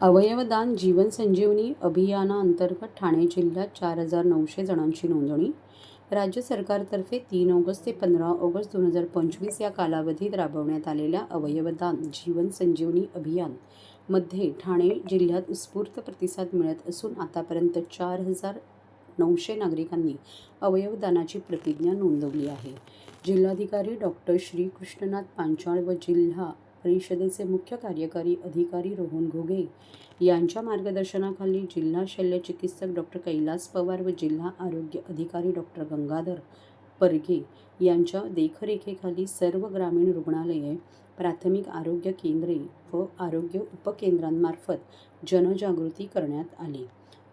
अवयवदान जीवन संजीवनी अभियानाअंतर्गत ठाणे जिल्ह्यात 4,900 जणांची नोंदणी. राज्य सरकारतर्फे 3 ऑगस्ट ते 15 ऑगस्ट 2025 या कालावधीत राबवण्यात आलेल्या अवयवदान जीवन संजीवनी अभियान मध्ये ठाणे जिल्ह्यात उत्स्फूर्त प्रतिसाद मिळत असून आतापर्यंत 4,900 नागरिकांनी अवयवदानाची प्रतिज्ञा नोंदवली आहे. जिल्हाधिकारी डॉक्टर श्री कृष्णनाथ पांचाळ व जिल्हा परिषदेचे मुख्य कार्यकारी अधिकारी रोहन घुगे यांच्या मार्गदर्शनाखाली जिल्हा शल्यचिकित्सक डॉक्टर कैलास पवार व जिल्हा आरोग्य अधिकारी डॉक्टर गंगाधर परगे यांच्या देखरेखीखाली सर्व ग्रामीण रुग्णालये, प्राथमिक आरोग्य केंद्रे व आरोग्य उपकेंद्रांमार्फत जनजागृती करण्यात आली.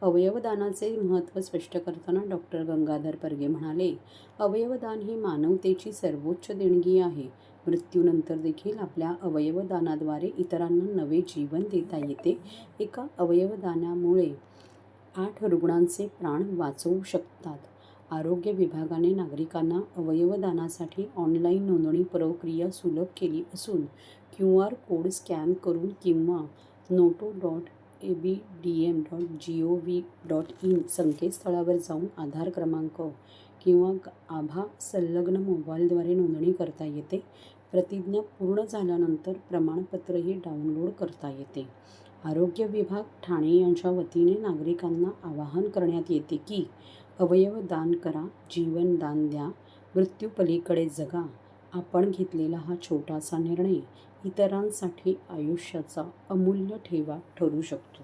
अवयवदानाचे महत्त्व स्पष्ट करताना डॉक्टर गंगाधर परगे म्हणाले, अवयवदान ही मानवतेची सर्वोच्च देणगी आहे. मृत्यूनंतर देखील आपल्या अवयवदानाद्वारे इतरांना नवे जीवन देता येते. एका अवयवदानामुळे 8 रुग्णांचे प्राण वाचवू शकतात. आरोग्य विभागाने नागरिकांना अवयवदानासाठी ऑनलाईन नोंदणी प्रक्रिया सुलभ केली असून QR कोड स्कॅन करून किंवा noto.abdm.gov.in संकेतस्थळावर जाऊन आधार क्रमांक किंवा आभा संलग्न मोबाईलद्वारे नोंदणी करता येते. प्रतिज्ञा पूर्ण झाल्यानंतर प्रमाणपत्रही डाउनलोड करता येते. आरोग्य विभाग ठाणे यांच्या वतीने नागरिकांना आवाहन करण्यात येते की अवयव दान करा, जीवन दान द्या, मृत्यूपलीकडे जगा. आपण घेतलेला हा छोटासा निर्णय इतरांसाठी आयुष्याचा अमूल्य ठेवा ठरू शकतो.